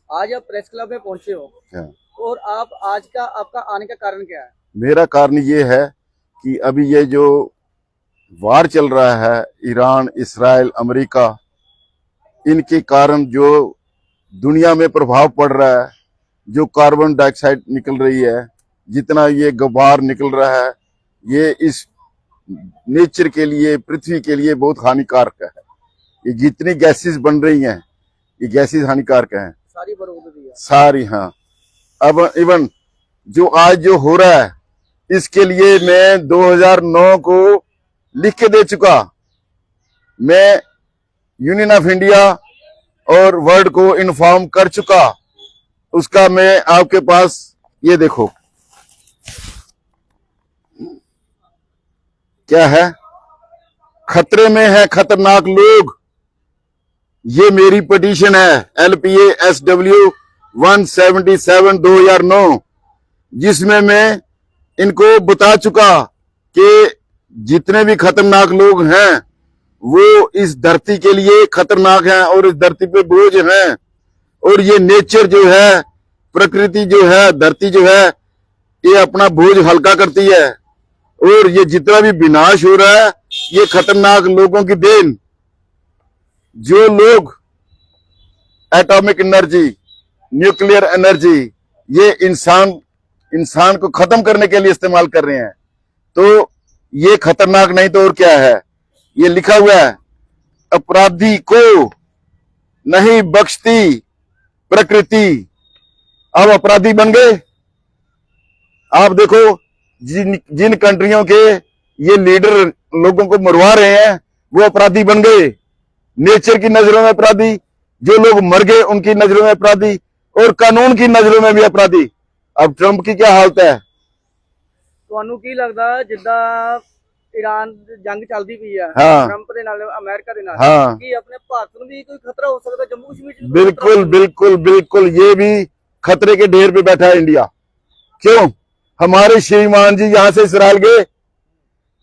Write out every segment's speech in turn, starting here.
आज आप press club में पहुंचे हो हाँ। और आप आज का आपका आने का कारण क्या है? मेरा कारण ये है कि अभी ये जो वार चल रहा है ईरान, इस्राइल, अमेरिका, इनके कारण जो दुनिया में प्रभाव पड़ रहा है, जो कार्बन डाइऑक्साइड निकल रही है, जितना ये गुबार निकल रहा है, ये इस नेचर के लिए, पृथ्वी के लिए बहुत हानिकारक है। ये जितनी गैसेस बन रही हैं, ये गैसेस हानिकारक हैं सारी बर्बाद हुई है सारी। हाँ, अब इवन जो आज जो हो रहा है, इसके लिए मैं 2009 को लिख के दे चुका। मैं यूनियन ऑफ इंडिया और वर्ल्ड को इन्फॉर्म कर चुका। उसका मैं आपके पास ये देखो क्या है, खतरे में है खतरनाक लोग। ये मेरी पिटीशन है LPA-SW 177 2009, जिसमें मैं इनको बता चुका कि जितने भी खतरनाक लोग हैं वो इस धरती के लिए खतरनाक हैं और इस धरती पे बोझ हैं। और ये नेचर जो है, प्रकृति जो है, धरती जो है, ये अपना बोझ हल्का करती है। और ये जितना भी विनाश हो रहा है, ये खतरनाक लोगों की देन। जो लोग एटॉमिक एनर्जी, न्यूक्लियर एनर्जी, ये इंसान को खत्म करने के लिए इस्तेमाल कर रहे हैं, तो ये खतरनाक नहीं तो और क्या है। ये लिखा हुआ है, अपराधी को नहीं बख्शती प्रकृति। अब अपराधी बन गए। आप देखो जिन कंट्रियों के ये लीडर लोगों को मरवा रहे हैं, वो अपराधी बन गए। नेचर की नजरों में अपराधी, जो लोग मर गए उनकी नजरों में अपराधी, और कानून की नजरों में भी अपराधी। अब ट्रंप की क्या हालत है? ਤੁਹਾਨੂੰ ਕੀ ਲੱਗਦਾ ਜਿੱਦਾਂ ईरान जंग चलती पई है हाँ। ट्रंप ਦੇ ਨਾਲ अमेरिका ਦੇ ਨਾਲ हाँ। ਕੀ ਆਪਣੇ ਭਾਰਤ ਨੂੰ ਵੀ कोई खतरा हो सकता है? जम्मू कश्मीर ਚ बिल्कुल बिल्कुल बिल्कुल, ये भी खतरे के ढेर पे बैठा है इंडिया। क्यों? हमारे श्रीमान जी यहाँ से इसराइल गए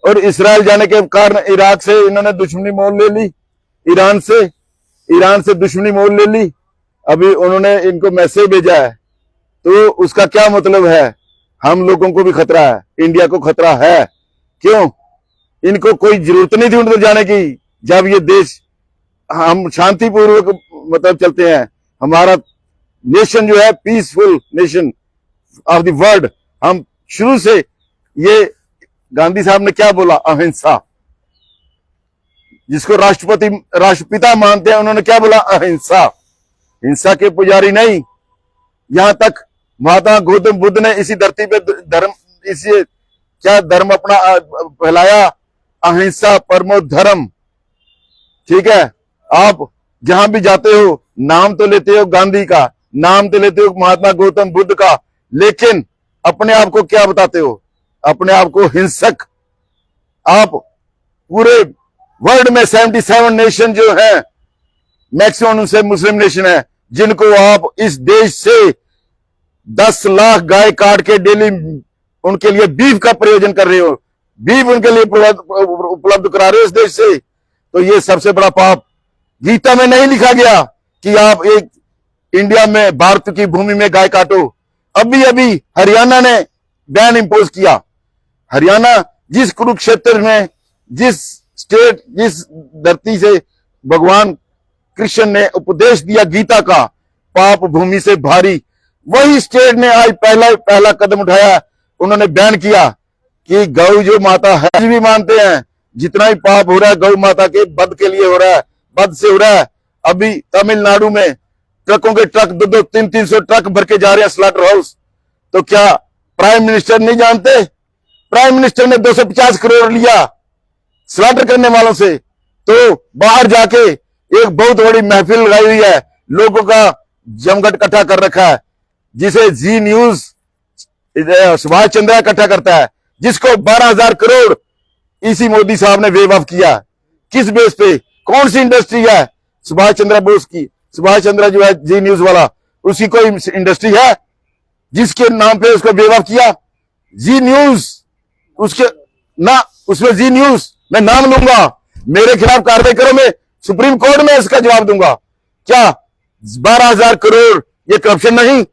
और इसराइल जाने के कारण इराक से इन्होंने दुश्मनी मोल ले ली। ईरान से दुश्मनी मोल ले ली। अभी उन्होंने इनको मैसेज भेजा है, तो उसका क्या मतलब है? हम लोगों को भी खतरा है, इंडिया को खतरा है। क्यों? इनको कोई जरूरत नहीं थी उधर जाने की, जब ये देश हम शांतिपूर्वक मतलब चलते हैं। हमारा नेशन जो है peaceful nation of the world. हम शुरू से, ये गांधी साहब ने क्या बोला, अहिंसा, जिसको राष्ट्रपिता मानते हैं, उन्होंने क्या बोला, अहिंसा। हिंसा के पुजारी नहीं। यहां तक महात्मा गौतम बुद्ध ने इसी धरती पे धर्म, इसी क्या धर्म अपना फैलाया, अहिंसा परमो धर्म। ठीक है, आप जहां भी जाते हो नाम तो लेते हो गांधी का, नाम तो लेते हो महात्मा गौतम बुद्ध का, लेकिन अपने आप को क्या बताते हो? अपने आप को हिंसक। आप पूरे वर्ल्ड में 77 नेशन जो है, मैक्सिमम उनसे मुस्लिम नेशन है, जिनको आप इस देश से 10 लाख गाय काट के डेली उनके लिए बीफ का प्रयोजन कर रहे हो, बीफ उनके लिए उपलब्ध करा रहे हो इस देश से। तो ये सबसे बड़ा पाप। गीता में नहीं लिखा गया कि आप एक इंडिया में, भारत की भूमि में गाय काटो। अभी अभी हरियाणा ने बैन इंपोज किया। हरियाणा, जिस कुरुक्षेत्र में, जिस स्टेट, जिस धरती से भगवान कृष्ण ने उपदेश दिया गीता का, पाप भूमि से भारी, वही स्टेट ने आज पहला कदम उठाया। उन्होंने बैन किया कि गौ जो माता है, भी मानते हैं जितना भी पाप हो रहा है गौ माता के वध के लिए हो रहा है, वध से हो रहा है। अभी तमिलनाडु में ट्रकों के ट्रक 200-300 ट्रक भर के जा रहे हैं स्लॉटर हाउस। तो क्या प्राइम मिनिस्टर नहीं जानते? प्राइम मिनिस्टर ने 250 करोड़ लिया स्लॉटर करने वालों से, तो बाहर जाके एक बहुत बड़ी महफिल लगाई हुई है, लोगों का जमघट इकट्ठा कर रखा है, जिसे जी न्यूज सुभाष चंद्र इकट्ठा करता है, जिसको 12,000 करोड़ इसी मोदी साहब ने वेव ऑफ किया। किस बेस पे? कौन सी इंडस्ट्री है सुभाष चंद्र बोस की? सुभाष चंद्र जो है जी न्यूज वाला, उसकी कोई इंडस्ट्री है जिसके नाम पे उसको वेव ऑफ किया? जी न्यूज, उसके ना, उसमें जी न्यूज, मैं नाम लूंगा, मेरे खिलाफ कार्रवाई करो, मैं सुप्रीम कोर्ट में इसका जवाब दूंगा। क्या 12,000 करोड़ ये करप्शन नहीं?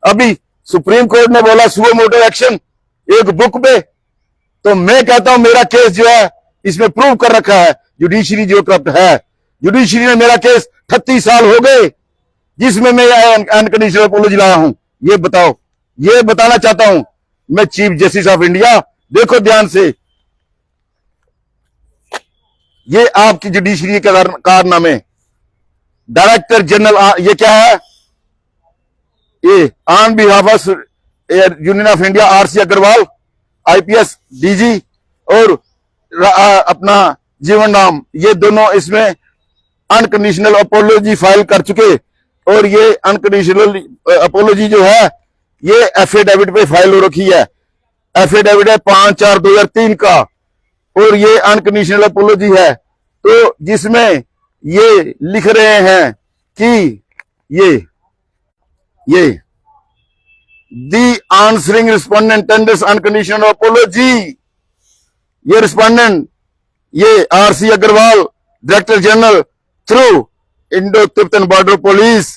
अभी सुप्रीम कोर्ट ने बोला सुओ मोटो एक्शन एक बुक पे, तो मैं कहता हूं मेरा केस जो है इसमें प्रूव कर रखा है जुडिशरी जो करप्ट है। जुडिशरी ने मेरा केस 38 साल हो गए जिसमें मैं अनकंडीशनल अपोलॉजी लाया हूं। ये बताओ, ये बताना चाहता हूं मैं चीफ जस्टिस ऑफ इंडिया। देखो ध्यान से, ये आपकी जुडिशरी के कारनामे। डायरेक्टर जनरल ये क्या है? ये on behalf of union of India RC Agrawal IPS DG और अपना जीवन राम, ये दोनों इसमें अनकंडीशनल अपोलॉजी फाइल कर चुके। और ये अनकंडीशनल अपोलॉजी जो है ये एफिडेविट पे फाइल हो रखी है। एफिडेविट है 5/4/2003 का, और ये अनकंडीशनल अपोलॉजी है, तो जिसमें ये लिख रहे हैं कि ये the answering respondent tenders unconditional apology. ये रिस्पोंडेंट ये RC Agarwal director general through Indo Tibetan border police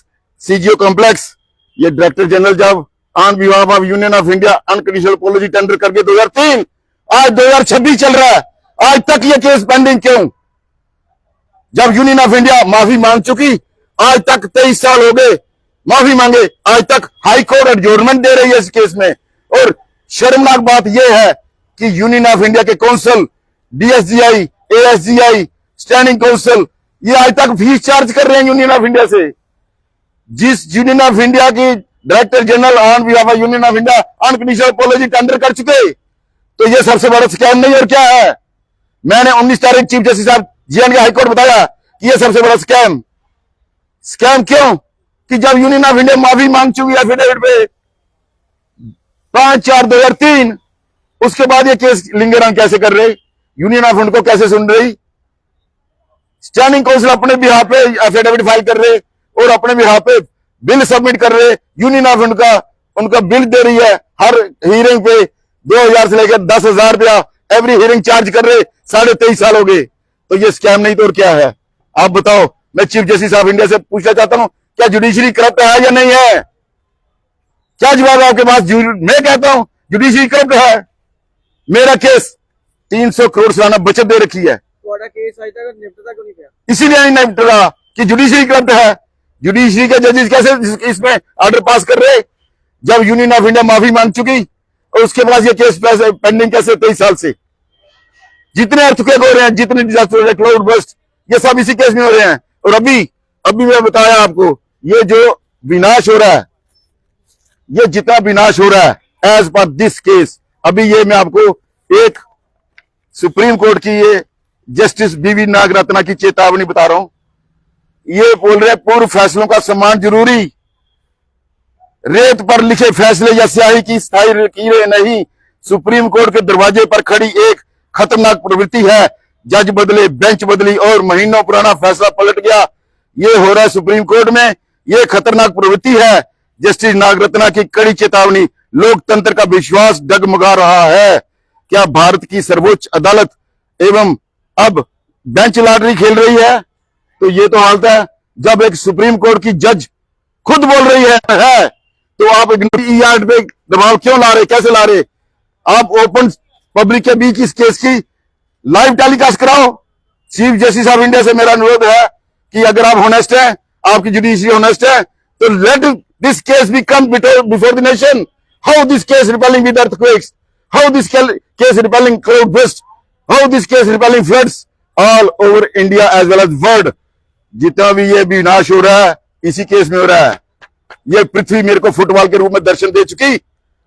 CGO complex. ये डायरेक्टर जनरल जब on behalf of union of India unconditional apology tender करके 2003, आज 2026 चल रहा है, आज तक ये केस पेंडिंग क्यों? जब यूनियन ऑफ इंडिया माफी मांग चुकी, आज तक 23 साल हो गए माफी मांगे, आज तक हाई कोर्ट एडजोर्नमेंट दे रही है इस केस में। और शर्मनाक बात यह है कि यूनियन ऑफ इंडिया के काउंसिल डीएसजीआई, एएसजीआई, स्टैंडिंग काउंसिल, ये आज तक फीस चार्ज कर रहे हैं यूनियन ऑफ इंडिया से। जिस यूनियन ऑफ इंडिया की director general on behalf of union of India unconditional apology tender कर चुके, तो ये सबसे बड़ा स्कैम नहीं और क्या है? मैंने 19 तारीख चीफ जस्टिस साहब जीएन के हाईकोर्ट बताया कि ये सबसे बड़ा स्कैम क्यों? कि जब यूनियन ऑफ इंडिया माफी मांग चुकी है एफिडेविट पे 5/4/2003, उसके बाद ये केस लिंगेराम कैसे कर रहे? यूनियन ऑफ इंडिया को कैसे सुन रही? स्टैंडिंग काउंसिल अपने बिहाफ पे एफिडेविट फाइल कर रहे और अपने बिहाफ पे बिल सबमिट कर रहे। यूनियन ऑफ इंडिया उनका बिल दे रही है हर हियरिंग पे 2000 से लेकर 10,000 रुपया एवरी हियरिंग चार्ज कर रहे। 23.5 साल हो गए, तो ये स्कैम नहीं तो और क्या है? आप बताओ। मैं चीफ जस्टिस ऑफ इंडिया से पूछना चाहता हूं, क्या जुडिशरी करप्ट है या नहीं है? क्या जवाब है आपके पास? मैं कहता हूं जुडिशरी करप्ट है। मेरा केस 300 करोड़ सालाना बचत दे रखी है, केस अज तक निपटता क्यों नहीं पाया? इसीलिए नहीं निपट रहा कि जुडिशरी करप्ट है। जुडिशरी के जजेस कैसे इसमें ऑर्डर पास कर रहे जब यूनियन ऑफ इंडिया माफी मांग चुकी, और उसके बाद ये केस पेंडिंग कैसे 23 साल से? जितने अर्थक्वेक हो रहे हैं, जितने डिजास्टर हो रहे हैं, क्लाउड बर्स्ट, ये सब इसी केस में हो रहे हैं। और अभी मैं बताया आपको, ये जो विनाश हो रहा है, ये जितना विनाश हो रहा है एज पर दिस केस, अभी ये मैं आपको एक सुप्रीम कोर्ट की ये जस्टिस बीवी नागरत्ना की चेतावनी बता रहा हूं। ये बोल रहे पूर्व फैसलों का सम्मान जरूरी, रेत पर लिखे फैसले या स्याही की स्थायी लकीरें नहीं। सुप्रीम कोर्ट के दरवाजे पर खड़ी एक खतरनाक प्रवृत्ति है। जज बदले, बेंच बदली और महीनों पुराना फैसला पलट गया। ये हो रहा है सुप्रीम कोर्ट में, ये खतरनाक प्रवृत्ति है। जस्टिस नागरत्ना की कड़ी चेतावनी, लोकतंत्र का विश्वास डगमगा रहा है। क्या भारत की सर्वोच्च अदालत एवं अब बेंच लॉटरी खेल रही है? तो ये तो हालत है जब एक सुप्रीम कोर्ट की जज खुद बोल रही है तो आप यार्ड पे दबाव क्यों ला रहे? कैसे ला रहे? आप ओपन पब्लिक के बीच इस केस की लाइव टेलीकास्ट कराओ। चीफ जस्टिस ऑफ इंडिया से मेरा अनुरोध है कि अगर आप ऑनेस्ट हैं, आपकी जुडिशरी ऑनेस्ट है, तो let this case be come before the nation. How this case repelling with earthquakes, how this case repelling cloud burst, how this case repelling floods all over India as well as world. जितना भी ये विनाश हो रहा है इसी case में हो रहा है। ये पृथ्वी मेरे को फुटबॉल के रूप में दर्शन दे चुकी,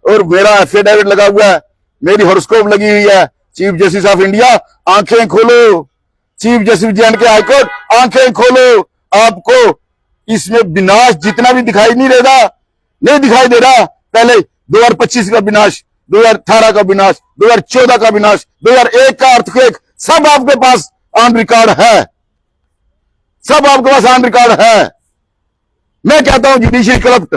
और मेरा एफिडेविट लगा हुआ है, मेरी हॉरोस्कोप लगी हुई है। चीफ जस्टिस ऑफ इंडिया, आंखें खोलो। चीफ जस्टिस जीएन के हाईकोर्ट, आंखें खोलो। आपको इसमें विनाश जितना भी दिखाई नहीं दिखाई दे रहा। पहले 2025 का विनाश, 2018 का विनाश, 2014 का विनाश, 2001 का अर्थक्वेक, सब आपके पास ऑन रिकॉर्ड है, सब आपके पास ऑन रिकॉर्ड है। मैं कहता हूं जुडिशरी करप्ट,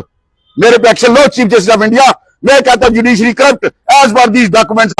मेरे पे एक्शन लो चीफ जस्टिस ऑफ इंडिया। मैं कहता हूं judiciary corrupt as per these documents.